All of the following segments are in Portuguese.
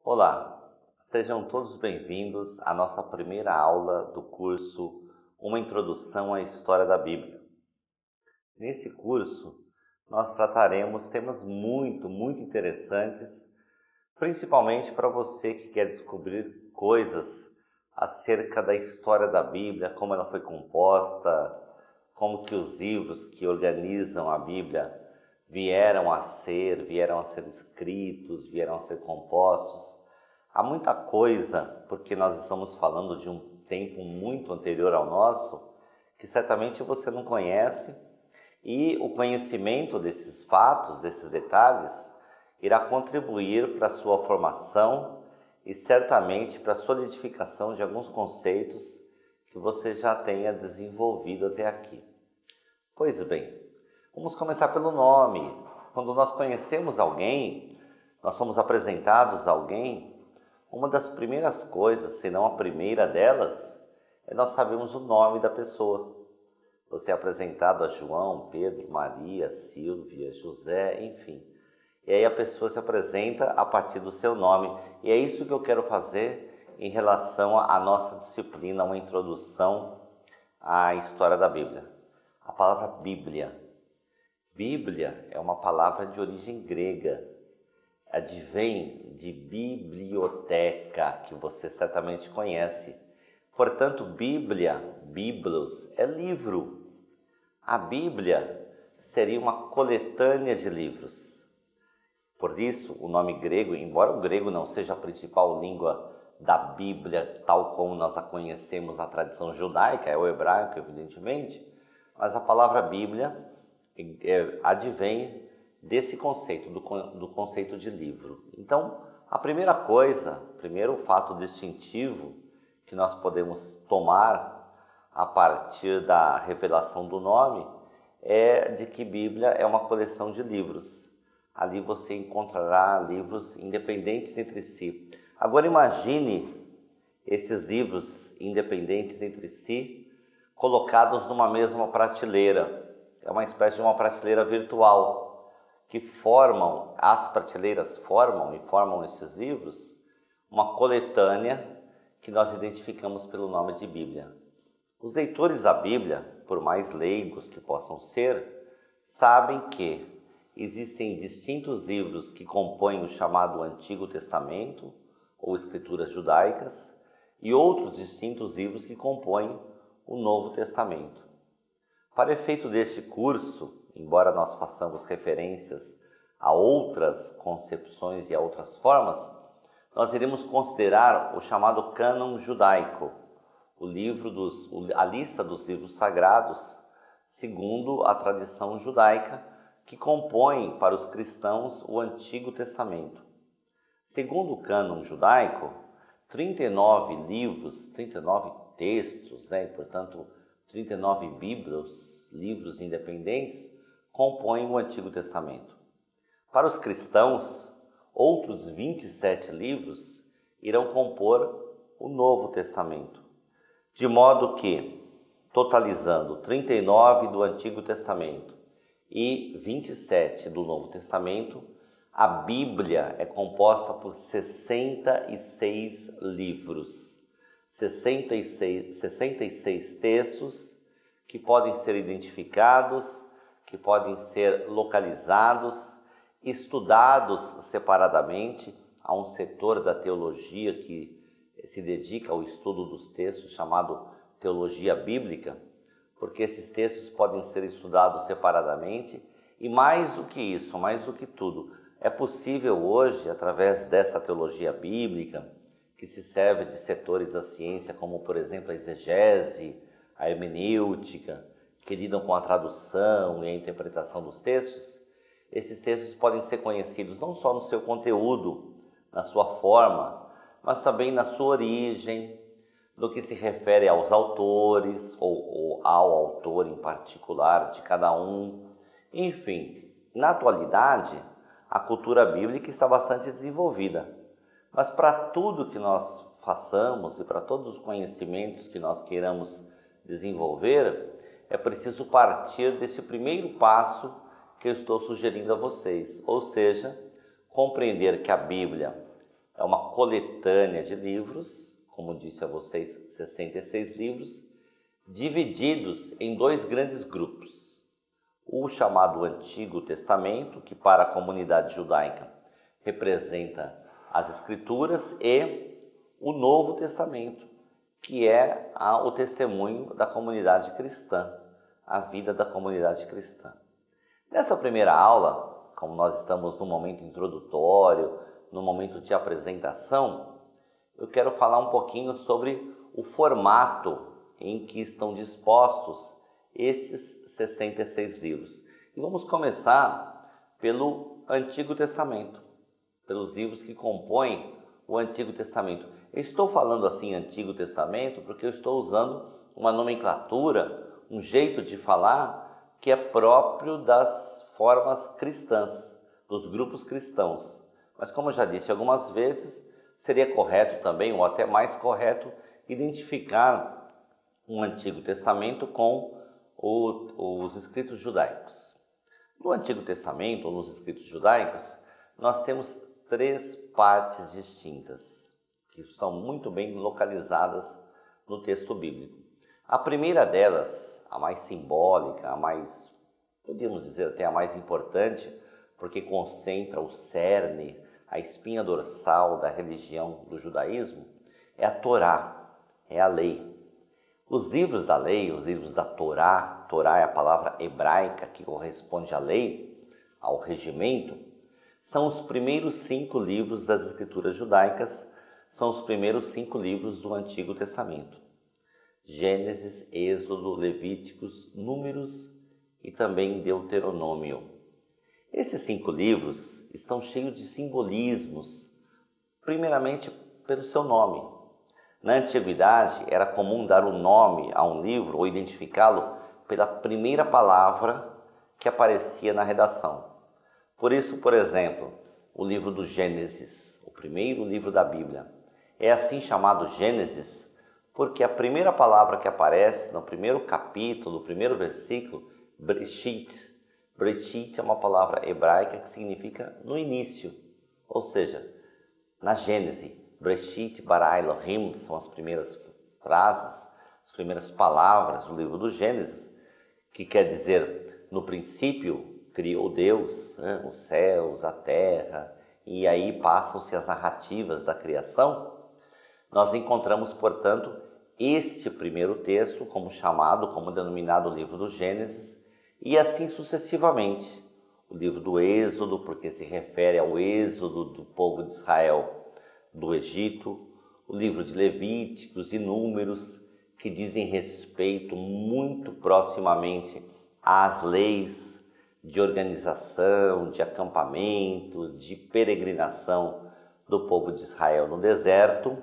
Olá, sejam todos bem-vindos à nossa primeira aula do curso Uma Introdução à História da Bíblia. Nesse curso, nós trataremos temas muito interessantes, principalmente para você que quer descobrir coisas acerca da história da Bíblia, como ela foi composta, como que os livros que organizam a Bíblia vieram a ser escritos, vieram a ser compostos. Há muita coisa, porque nós estamos falando de um tempo muito anterior ao nosso, que certamente você não conhece, e o conhecimento desses fatos, desses detalhes, irá contribuir para a sua formação e certamente para a solidificação de alguns conceitos que você já tenha desenvolvido até aqui. Pois bem, vamos começar pelo nome. Quando nós conhecemos alguém, nós somos apresentados a alguém, uma das primeiras coisas, se não a primeira delas, é nós sabemos o nome da pessoa. Você é apresentado a João, Pedro, Maria, Silvia, José, enfim. E aí a pessoa se apresenta a partir do seu nome. E é isso que eu quero fazer em relação à nossa disciplina, uma introdução à história da Bíblia. A palavra Bíblia. Bíblia é uma palavra de origem grega. Advém de biblioteca, que você certamente conhece. Portanto, Bíblia, Biblos, é livro. A Bíblia seria uma coletânea de livros. Por isso, o nome grego, embora o grego não seja a principal língua da Bíblia, tal como nós a conhecemos na tradição judaica, é o hebraico, evidentemente, mas a palavra Bíblia advém desse conceito, do conceito de livro. Então, a primeira coisa, primeiro fato distintivo que nós podemos tomar a partir da revelação do nome é de que Bíblia é uma coleção de livros. Ali você encontrará livros independentes entre si. Agora imagine esses livros independentes entre si colocados numa mesma prateleira. É uma espécie de uma prateleira virtual, que as prateleiras formam esses livros, uma coletânea que nós identificamos pelo nome de Bíblia. Os leitores da Bíblia, por mais leigos que possam ser, sabem que existem distintos livros que compõem o chamado Antigo Testamento, ou Escrituras Judaicas, e outros distintos livros que compõem o Novo Testamento. Para efeito deste curso, embora nós façamos referências a outras concepções e a outras formas, nós iremos considerar o chamado cânon judaico, a lista dos livros sagrados, segundo a tradição judaica, que compõem para os cristãos o Antigo Testamento. Segundo o cânon judaico, 39 livros, 39 textos, portanto, 39 bíblios, livros independentes, compõem o Antigo Testamento. Para os cristãos, outros 27 livros irão compor o Novo Testamento, de modo que, totalizando 39 do Antigo Testamento e 27 do Novo Testamento, a Bíblia é composta por 66 livros, 66 textos que podem ser identificados, que podem ser localizados, estudados separadamente. Há um setor da teologia que se dedica ao estudo dos textos, chamado teologia bíblica, porque esses textos podem ser estudados separadamente. E mais do que isso, mais do que tudo, é possível hoje, através dessa teologia bíblica, que se serve de setores da ciência, como por exemplo a exegese, a hermenêutica, que lidam com a tradução e a interpretação dos textos, esses textos podem ser conhecidos não só no seu conteúdo, na sua forma, mas também na sua origem, no que se refere aos autores, ou ao autor em particular de cada um. Enfim, na atualidade, a cultura bíblica está bastante desenvolvida. Mas para tudo que nós façamos e para todos os conhecimentos que nós queiramos desenvolver, é preciso partir desse primeiro passo que eu estou sugerindo a vocês, ou seja, compreender que a Bíblia é uma coletânea de livros, como disse a vocês, 66 livros, divididos em dois grandes grupos. O chamado Antigo Testamento, que para a comunidade judaica representa as Escrituras, e o Novo Testamento, que é o testemunho da comunidade cristã, a vida da comunidade cristã. Nessa primeira aula, como nós estamos no momento introdutório, no momento de apresentação, eu quero falar um pouquinho sobre o formato em que estão dispostos esses 66 livros. E vamos começar pelo Antigo Testamento, pelos livros que compõem o Antigo Testamento. Eu estou falando assim Antigo Testamento porque eu estou usando uma nomenclatura, um jeito de falar que é próprio das formas cristãs, dos grupos cristãos. Mas como eu já disse algumas vezes, seria correto também, ou até mais correto, identificar um Antigo Testamento com os escritos judaicos. No Antigo Testamento, ou nos escritos judaicos, nós temos três partes distintas, que são muito bem localizadas no texto bíblico. A primeira delas, a mais simbólica, a mais, podíamos dizer até a mais importante, porque concentra o cerne, a espinha dorsal da religião do judaísmo, é a Torá, é a lei. Os livros da lei, os livros da Torá, Torá é a palavra hebraica que corresponde à lei, ao regimento, são os primeiros 5 livros das Escrituras judaicas, são os primeiros 5 livros do Antigo Testamento. Gênesis, Êxodo, Levíticos, Números e também Deuteronômio. Esses 5 livros estão cheios de simbolismos, primeiramente pelo seu nome. Na antiguidade, era comum dar o nome a um livro ou identificá-lo pela primeira palavra que aparecia na redação. Por isso, por exemplo, o livro do Gênesis, o primeiro livro da Bíblia, é assim chamado Gênesis porque a primeira palavra que aparece no primeiro capítulo, no primeiro versículo, Breshit. Breshit é uma palavra hebraica que significa no início, ou seja, na Gênese. Breshit bara Elohim são as primeiras frases, as primeiras palavras do livro do Gênesis, que quer dizer, no princípio criou Deus, os céus, a terra, e aí passam-se as narrativas da criação. Nós encontramos, portanto, este primeiro texto como chamado, como denominado livro do Gênesis, e assim sucessivamente. O livro do Êxodo, porque se refere ao êxodo do povo de Israel do Egito, o livro de Levíticos e Números, que dizem respeito muito proximamente às leis de organização, de acampamento, de peregrinação do povo de Israel no deserto.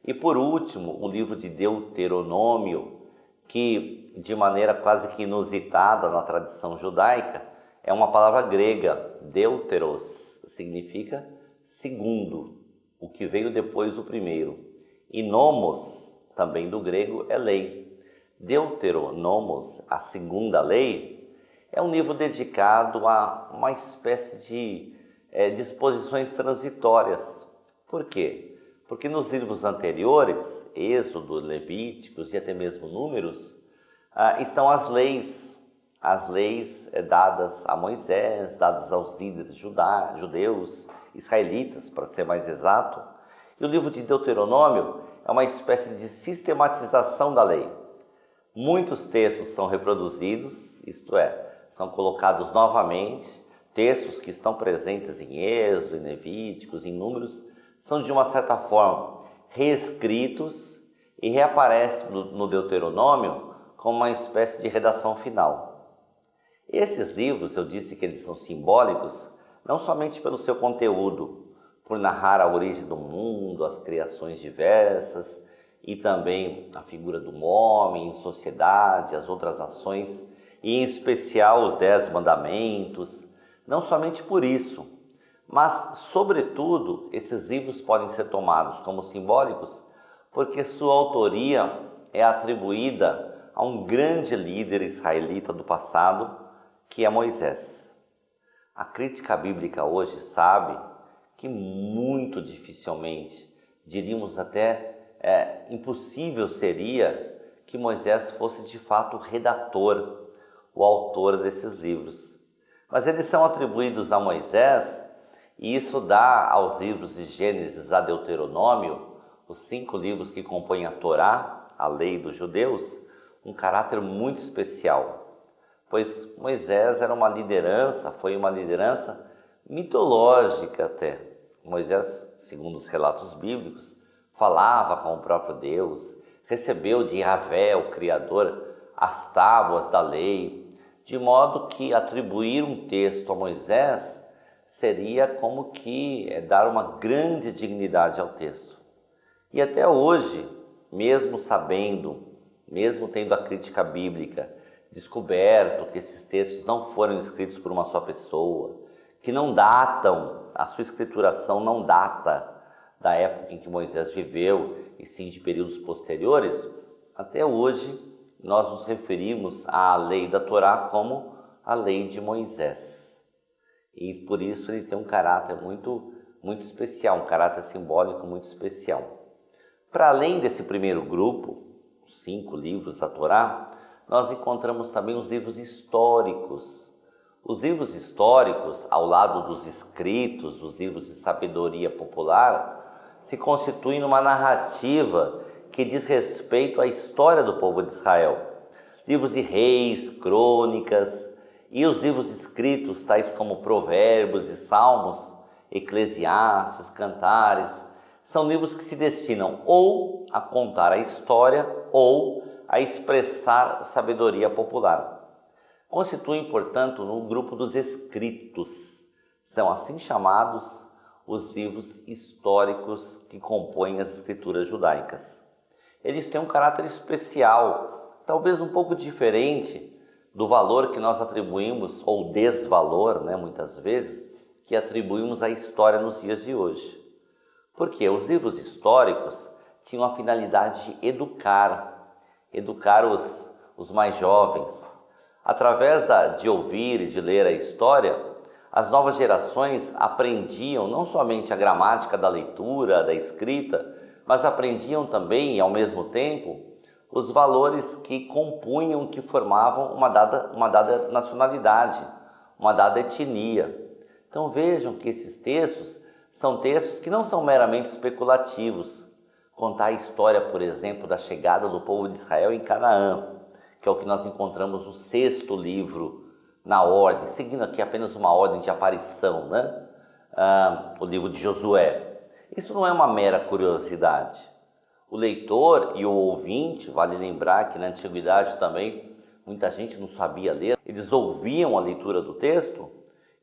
E por último, o livro de Deuteronômio, que de maneira quase que inusitada na tradição judaica, é uma palavra grega, deuteros, significa segundo, o que veio depois do primeiro. E nomos, também do grego, é lei. Deuteronomos, a segunda lei, é um livro dedicado a uma espécie de disposições transitórias. Por quê? Porque nos livros anteriores, Êxodo, Levíticos e até mesmo Números, estão as leis dadas a Moisés, dadas aos líderes judeus, israelitas, para ser mais exato. E o livro de Deuteronômio é uma espécie de sistematização da lei. Muitos textos são reproduzidos, isto é, são colocados novamente. Textos que estão presentes em Êxodo, em Levíticos, em Números, são de uma certa forma reescritos e reaparecem no Deuteronômio como uma espécie de redação final. Esses livros, eu disse que eles são simbólicos, não somente pelo seu conteúdo, por narrar a origem do mundo, as criações diversas e também a figura do homem em sociedade, as outras ações, e em especial os 10 mandamentos, não somente por isso, mas, sobretudo, esses livros podem ser tomados como simbólicos porque sua autoria é atribuída a um grande líder israelita do passado, que é Moisés. A crítica bíblica hoje sabe que muito dificilmente, diríamos até impossível seria que Moisés fosse de fato o redator, o autor desses livros. Mas eles são atribuídos a Moisés, e isso dá aos livros de Gênesis a Deuteronômio, os 5 livros que compõem a Torá, a lei dos judeus, um caráter muito especial, pois Moisés era uma liderança, foi uma liderança mitológica até. Moisés, segundo os relatos bíblicos, falava com o próprio Deus, recebeu de Yahvé, o Criador, as tábuas da lei, de modo que atribuir um texto a Moisés seria como que dar uma grande dignidade ao texto. E até hoje, mesmo sabendo, mesmo tendo a crítica bíblica descoberto que esses textos não foram escritos por uma só pessoa, que não datam, a sua escrituração não data da época em que Moisés viveu, e sim de períodos posteriores, até hoje nós nos referimos à lei da Torá como a lei de Moisés. E por isso ele tem um caráter muito especial, um caráter simbólico muito especial. Para além desse primeiro grupo, os 5 livros da Torá, nós encontramos também os livros históricos. Os livros históricos, ao lado dos escritos, dos livros de sabedoria popular, se constituem numa narrativa que diz respeito à história do povo de Israel. Livros de reis, crônicas, e os livros escritos, tais como Provérbios e Salmos, Eclesiastes, Cantares, são livros que se destinam ou a contar a história ou a expressar sabedoria popular. Constituem, portanto, um grupo dos escritos. São assim chamados os livros históricos que compõem as escrituras judaicas. Eles têm um caráter especial, talvez um pouco diferente do valor que nós atribuímos, ou desvalor, muitas vezes, que atribuímos à história nos dias de hoje. Porque os livros históricos tinham a finalidade de educar os mais jovens. Através de ouvir e de ler a história, as novas gerações aprendiam não somente a gramática da leitura, da escrita, mas aprendiam também, ao mesmo tempo, os valores que compunham, que formavam uma dada nacionalidade, uma dada etnia. Então vejam que esses textos são textos que não são meramente especulativos. Contar a história, por exemplo, da chegada do povo de Israel em Canaã, que é o que nós encontramos no 6º livro na ordem, seguindo aqui apenas uma ordem de aparição, o livro de Josué. Isso não é uma mera curiosidade. O leitor e o ouvinte, vale lembrar que na antiguidade também muita gente não sabia ler, eles ouviam a leitura do texto,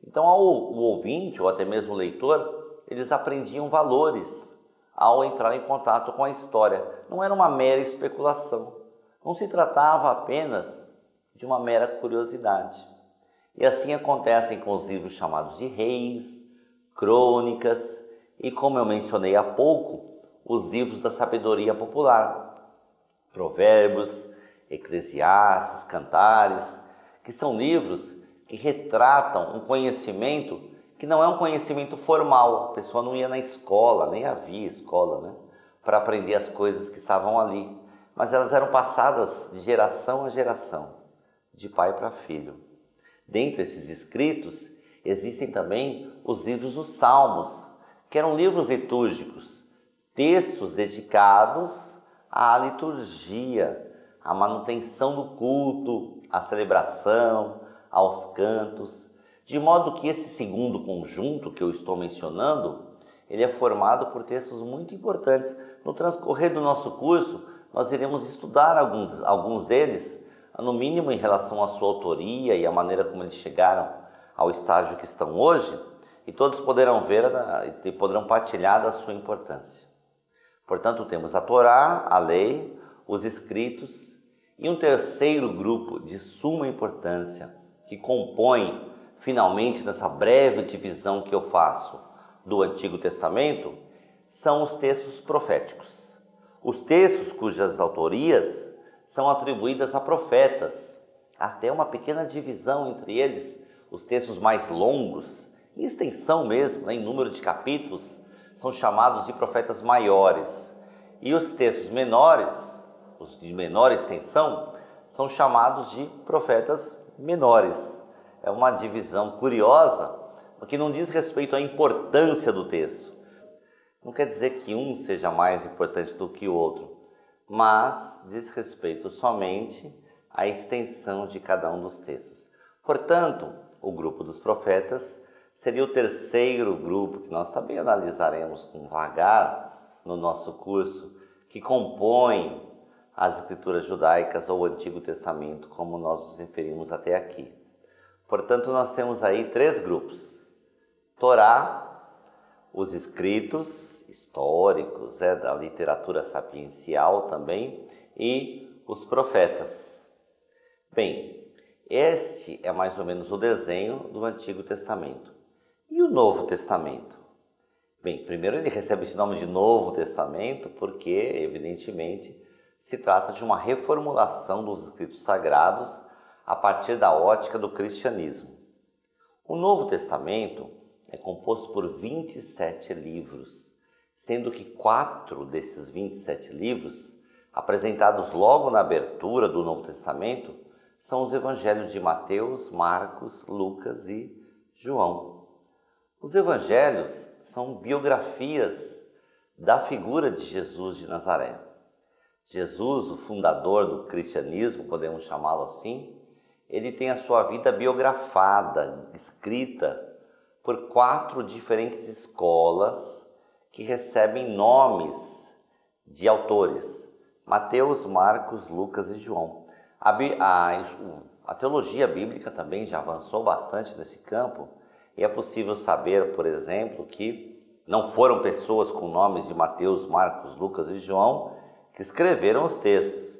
então o ouvinte ou até mesmo o leitor, eles aprendiam valores ao entrar em contato com a história. Não era uma mera especulação, não se tratava apenas de uma mera curiosidade. E assim acontecem com os livros chamados de reis, crônicas e, como eu mencionei há pouco, os livros da sabedoria popular, Provérbios, Eclesiastes, Cantares, que são livros que retratam um conhecimento que não é um conhecimento formal. A pessoa não ia na escola, nem havia escola, para aprender as coisas que estavam ali, mas elas eram passadas de geração a geração, de pai para filho. Dentre esses escritos, existem também os livros dos Salmos, que eram livros litúrgicos, textos dedicados à liturgia, à manutenção do culto, à celebração, aos cantos, de modo que esse segundo conjunto que eu estou mencionando, ele é formado por textos muito importantes. No transcorrer do nosso curso, nós iremos estudar alguns deles, no mínimo em relação à sua autoria e à maneira como eles chegaram ao estágio que estão hoje, e todos poderão ver e poderão partilhar da sua importância. Portanto, temos a Torá, a lei, os escritos e um terceiro grupo de suma importância que compõe, finalmente, nessa breve divisão que eu faço do Antigo Testamento, são os textos proféticos. Os textos cujas autorias são atribuídas a profetas. Há até uma pequena divisão entre eles, os textos mais longos Em extensão mesmo, em número de capítulos, são chamados de profetas maiores. E os textos menores, os de menor extensão, são chamados de profetas menores. É uma divisão curiosa, porque não diz respeito à importância do texto. Não quer dizer que um seja mais importante do que o outro, mas diz respeito somente à extensão de cada um dos textos. Portanto, o grupo dos profetas seria o terceiro grupo, que nós também analisaremos com vagar no nosso curso, que compõe as escrituras judaicas ou o Antigo Testamento, como nós nos referimos até aqui. Portanto, nós temos aí três grupos: Torá, os escritos históricos, da literatura sapiencial também, e os profetas. Bem, este é mais ou menos o desenho do Antigo Testamento. E o Novo Testamento? Bem, primeiro ele recebe esse nome de Novo Testamento porque, evidentemente, se trata de uma reformulação dos escritos sagrados a partir da ótica do cristianismo. O Novo Testamento é composto por 27 livros, sendo que 4 desses 27 livros, apresentados logo na abertura do Novo Testamento, são os evangelhos de Mateus, Marcos, Lucas e João. Os evangelhos são biografias da figura de Jesus de Nazaré. Jesus, o fundador do cristianismo, podemos chamá-lo assim, ele tem a sua vida biografada, escrita por 4 diferentes escolas que recebem nomes de autores: Mateus, Marcos, Lucas e João. A teologia bíblica também já avançou bastante nesse campo, e é possível saber, por exemplo, que não foram pessoas com nomes de Mateus, Marcos, Lucas e João que escreveram os textos.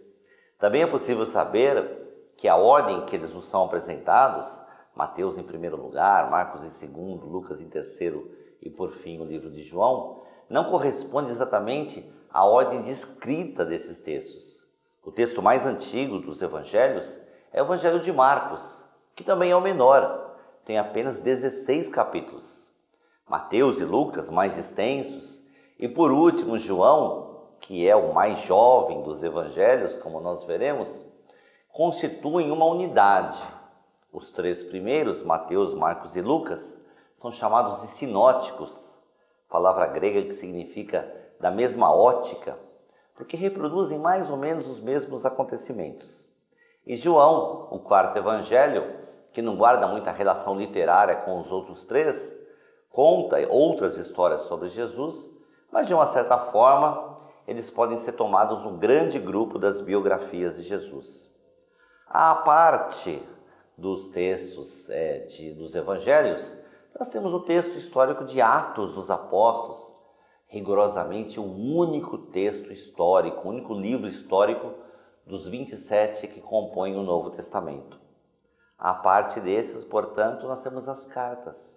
Também é possível saber que a ordem que eles nos são apresentados, Mateus em primeiro lugar, Marcos em segundo, Lucas em terceiro e por fim o livro de João, não corresponde exatamente à ordem de escrita desses textos. O texto mais antigo dos evangelhos é o Evangelho de Marcos, que também é o menor, tem apenas 16 capítulos. Mateus e Lucas, mais extensos, e por último João, que é o mais jovem dos evangelhos, como nós veremos, constituem uma unidade. Os 3 primeiros, Mateus, Marcos e Lucas, são chamados de sinóticos, palavra grega que significa da mesma ótica, porque reproduzem mais ou menos os mesmos acontecimentos. E João, o 4º evangelho, que não guarda muita relação literária com os outros 3, conta outras histórias sobre Jesus, mas de uma certa forma eles podem ser tomados no grande grupo das biografias de Jesus. À parte dos textos dos evangelhos, nós temos o texto histórico de Atos dos Apóstolos, rigorosamente o único texto histórico, o único livro histórico dos 27 que compõem o Novo Testamento. À parte desses, portanto, nós temos as cartas,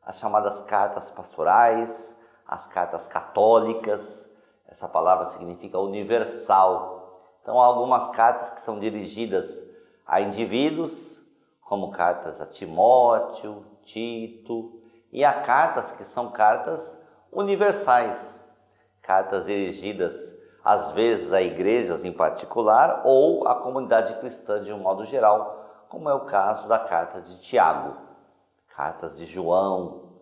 as chamadas cartas pastorais, as cartas católicas. Essa palavra significa universal. Então, há algumas cartas que são dirigidas a indivíduos, como cartas a Timóteo, Tito, e há cartas que são cartas universais, cartas dirigidas às vezes a igrejas em particular ou à comunidade cristã de um modo geral, como é o caso da carta de Tiago, cartas de João,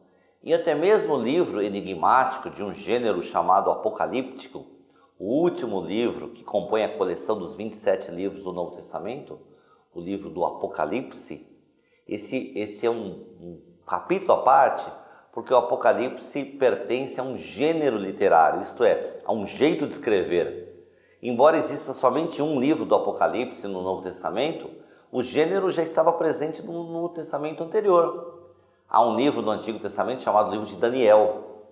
e até mesmo o livro enigmático de um gênero chamado apocalíptico, o último livro que compõe a coleção dos 27 livros do Novo Testamento, o livro do Apocalipse. Esse é um capítulo à parte, porque o Apocalipse pertence a um gênero literário, isto é, a um jeito de escrever. Embora exista somente um livro do Apocalipse no Novo Testamento, o gênero já estava presente no Testamento anterior. Há um livro do Antigo Testamento chamado Livro de Daniel.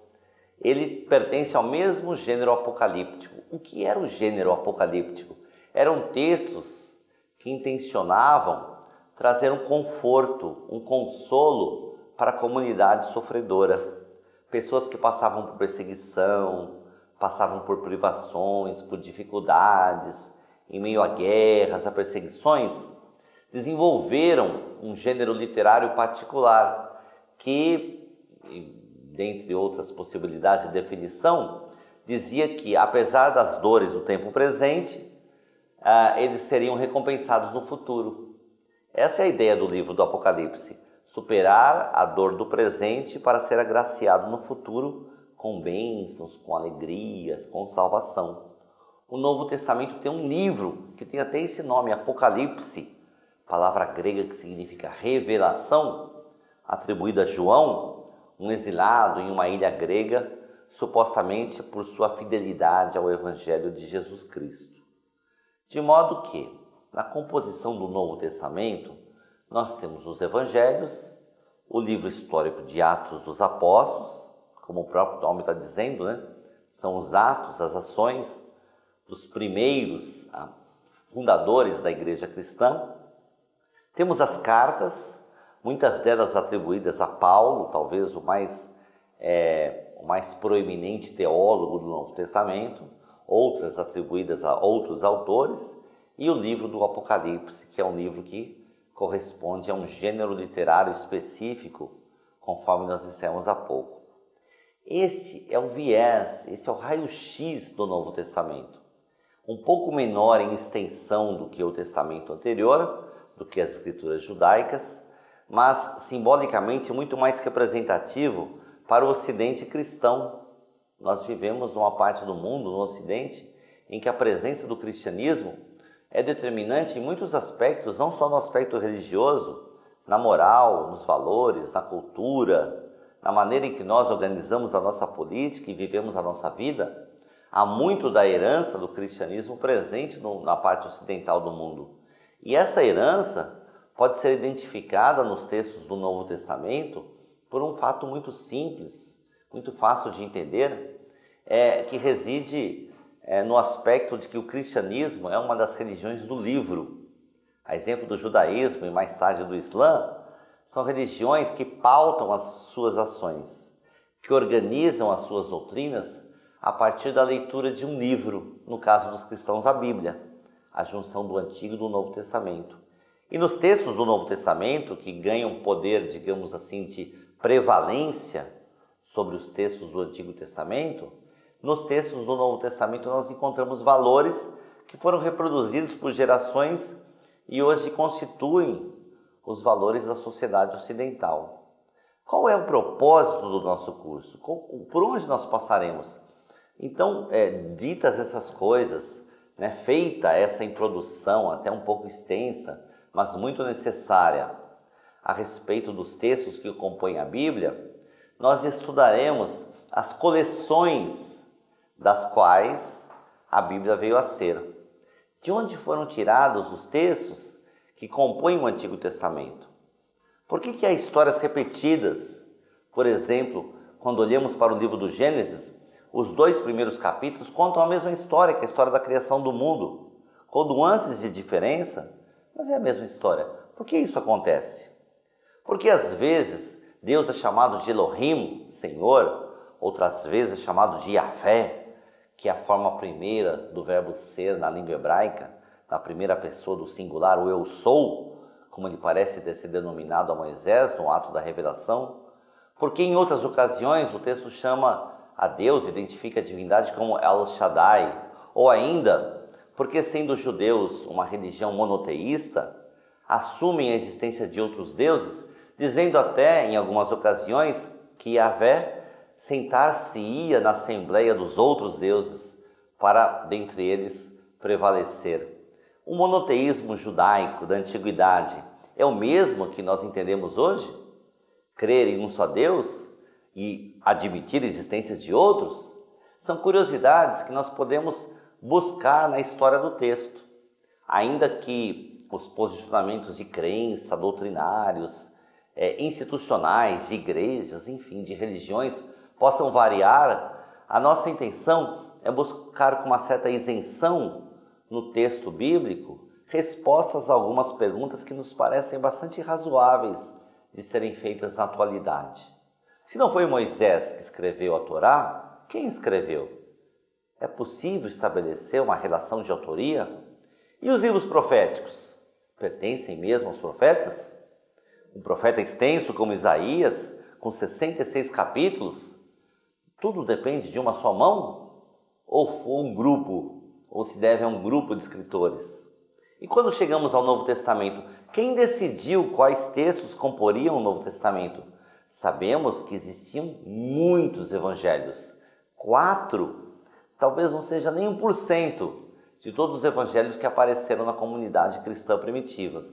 Ele pertence ao mesmo gênero apocalíptico. O que era o gênero apocalíptico? Eram textos que intencionavam trazer um conforto, um consolo para a comunidade sofredora. Pessoas que passavam por perseguição, passavam por privações, por dificuldades, em meio a guerras, a perseguições, desenvolveram um gênero literário particular que dentre outras possibilidades de definição, dizia que, apesar das dores do tempo presente, eles seriam recompensados no futuro. Essa é a ideia do livro do Apocalipse: superar a dor do presente para ser agraciado no futuro com bênçãos, com alegrias, com salvação. O Novo Testamento tem um livro que tem até esse nome, Apocalipse, palavra grega que significa revelação, atribuída a João, um exilado em uma ilha grega, supostamente por sua fidelidade ao Evangelho de Jesus Cristo. De modo que, na composição do Novo Testamento, nós temos os Evangelhos, o livro histórico de Atos dos Apóstolos, como o próprio nome está dizendo, né? São os atos, as ações dos primeiros fundadores da igreja cristã. Temos as cartas, muitas delas atribuídas a Paulo, talvez o mais proeminente teólogo do Novo Testamento, outras atribuídas a outros autores, e o livro do Apocalipse, que é um livro que corresponde a um gênero literário específico, conforme nós dissemos há pouco. Este é o viés, este é o raio-x do Novo Testamento. Um pouco menor em extensão do que o Testamento anterior, do que as Escrituras judaicas, mas simbolicamente muito mais representativo para o Ocidente cristão. Nós vivemos numa parte do mundo, no Ocidente, em que a presença do cristianismo é determinante em muitos aspectos, não só no aspecto religioso, na moral, nos valores, na cultura, na maneira em que nós organizamos a nossa política e vivemos a nossa vida. Há muito da herança do cristianismo presente na parte ocidental do mundo. E essa herança pode ser identificada nos textos do Novo Testamento por um fato muito simples, muito fácil de entender, que reside no aspecto de que o cristianismo é uma das religiões do livro. A exemplo do judaísmo e mais tarde do Islã, são religiões que pautam as suas ações, que organizam as suas doutrinas a partir da leitura de um livro, no caso dos cristãos, a Bíblia, a junção do Antigo e do Novo Testamento. E nos textos do Novo Testamento, que ganham poder, digamos assim, de prevalência sobre os textos do Antigo Testamento, nos textos do Novo Testamento nós encontramos valores que foram reproduzidos por gerações e hoje constituem os valores da sociedade ocidental. Qual é o propósito do nosso curso? Por onde nós passaremos? Então, ditas essas coisas, feita essa introdução até um pouco extensa, mas muito necessária, a respeito dos textos que compõem a Bíblia, nós estudaremos as coleções das quais a Bíblia veio a ser. De onde foram tirados os textos que compõem o Antigo Testamento? Por que há histórias repetidas? Por exemplo, quando olhamos para o livro do Gênesis, os 2 primeiros capítulos contam a mesma história, que é a história da criação do mundo, com nuances de diferença, mas é a mesma história. Por que isso acontece? Porque às vezes Deus é chamado de Elohim, Senhor, outras vezes é chamado de Yahvé, que é a forma primeira do verbo ser na língua hebraica, na primeira pessoa do singular, o eu sou, como ele parece ter sido denominado a Moisés no ato da revelação, porque em outras ocasiões o texto chama a Deus, identifica a divindade como El Shaddai, ou ainda, porque sendo os judeus uma religião monoteísta, assumem a existência de outros deuses, dizendo até, em algumas ocasiões, que Yahvé sentar-se-ia na assembleia dos outros deuses para, dentre eles, prevalecer. O monoteísmo judaico da antiguidade é o mesmo que nós entendemos hoje? Crer em um só Deus e admitir a existência de outros? São curiosidades que nós podemos buscar na história do texto. Ainda que os posicionamentos de crença, doutrinários, institucionais, de igrejas, enfim, de religiões, possam variar, a nossa intenção é buscar com uma certa isenção no texto bíblico respostas a algumas perguntas que nos parecem bastante razoáveis de serem feitas na atualidade. Se não foi Moisés que escreveu a Torá, quem escreveu? É possível estabelecer uma relação de autoria? E os livros proféticos? Pertencem mesmo aos profetas? Um profeta extenso como Isaías, com 66 capítulos, tudo depende de uma só mão? Ou foi um grupo, ou se deve a um grupo de escritores? E quando chegamos ao Novo Testamento, quem decidiu quais textos comporiam o Novo Testamento? Sabemos que existiam muitos evangelhos. 4, talvez não seja nem 1% de todos os evangelhos que apareceram na comunidade cristã primitiva.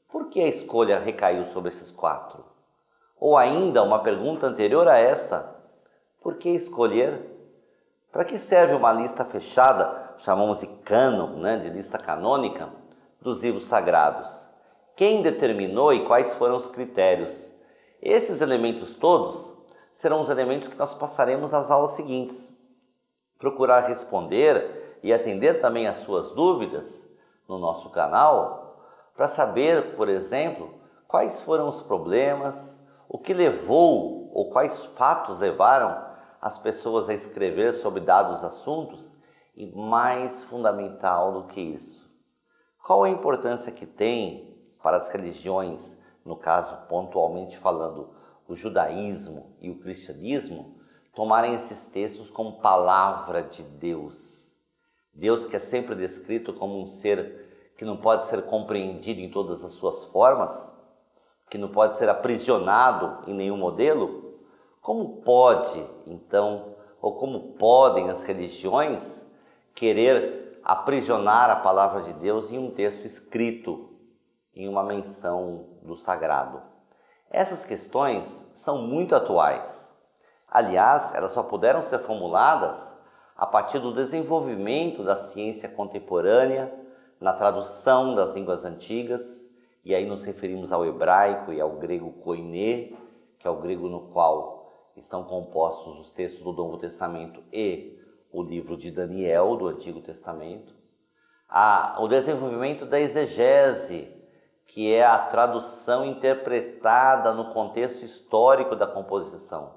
Por que a escolha recaiu sobre esses 4? Ou ainda, uma pergunta anterior a esta, por que escolher? Para que serve uma lista fechada, chamamos de cânon, de lista canônica, dos livros sagrados? Quem determinou e quais foram os critérios? Esses elementos todos serão os elementos que nós passaremos nas aulas seguintes. Procurar responder e atender também as suas dúvidas no nosso canal, para saber, por exemplo, quais foram os problemas, o que levou ou quais fatos levaram as pessoas a escrever sobre dados assuntos e, mais fundamental do que isso, qual a importância que tem para as religiões, no caso, pontualmente falando, o judaísmo e o cristianismo, tomarem esses textos como palavra de Deus. Deus que é sempre descrito como um ser que não pode ser compreendido em todas as suas formas, que não pode ser aprisionado em nenhum modelo. Como pode, então, ou como podem as religiões querer aprisionar a palavra de Deus em um texto escrito, em uma menção do sagrado? Essas questões são muito atuais. Aliás, elas só puderam ser formuladas a partir do desenvolvimento da ciência contemporânea, na tradução das línguas antigas, e aí nos referimos ao hebraico e ao grego koiné, que é o grego no qual estão compostos os textos do Novo Testamento e o livro de Daniel, do Antigo Testamento. O desenvolvimento da exegese, que é a tradução interpretada no contexto histórico da composição.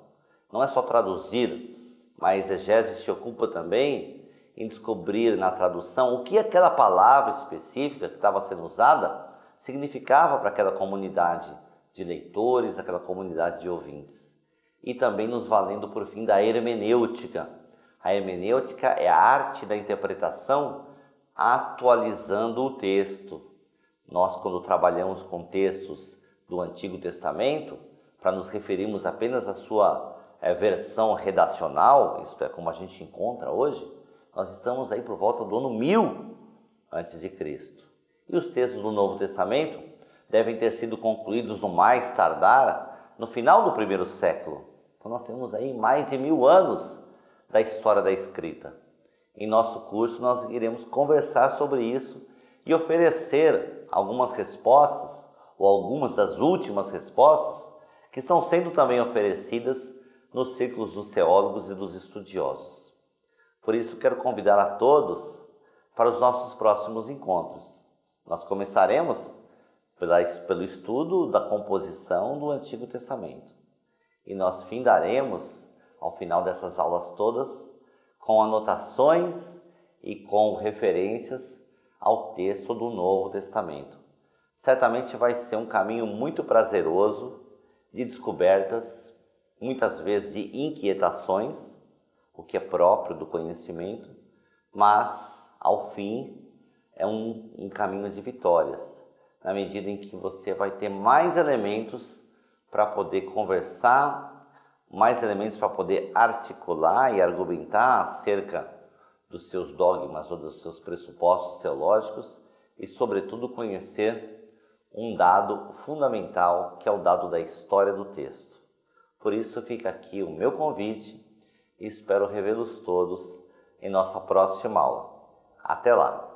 Não é só traduzir, mas a exegese se ocupa também em descobrir na tradução o que aquela palavra específica que estava sendo usada significava para aquela comunidade de leitores, aquela comunidade de ouvintes. E também nos valendo, por fim, da hermenêutica. A hermenêutica é a arte da interpretação atualizando o texto. Nós, quando trabalhamos com textos do Antigo Testamento, para nos referirmos apenas à sua versão redacional, isto é, como a gente encontra hoje, nós estamos aí por volta do ano 1000 a.C. E os textos do Novo Testamento devem ter sido concluídos no mais tardar no final do primeiro século. Então nós temos aí mais de 1000 anos da história da escrita. Em nosso curso nós iremos conversar sobre isso e oferecer algumas respostas, ou algumas das últimas respostas, que estão sendo também oferecidas nos círculos dos teólogos e dos estudiosos. Por isso quero convidar a todos para os nossos próximos encontros. Nós começaremos pelo estudo da composição do Antigo Testamento. E nós findaremos, ao final dessas aulas todas, com anotações e com referências ao texto do Novo Testamento. Certamente vai ser um caminho muito prazeroso de descobertas, muitas vezes de inquietações, o que é próprio do conhecimento, mas, ao fim, é um caminho de vitórias, na medida em que você vai ter mais elementos para poder conversar, mais elementos para poder articular e argumentar acerca dos seus dogmas ou dos seus pressupostos teológicos e, sobretudo, conhecer um dado fundamental, que é o dado da história do texto. Por isso fica aqui o meu convite e espero revê-los todos em nossa próxima aula. Até lá!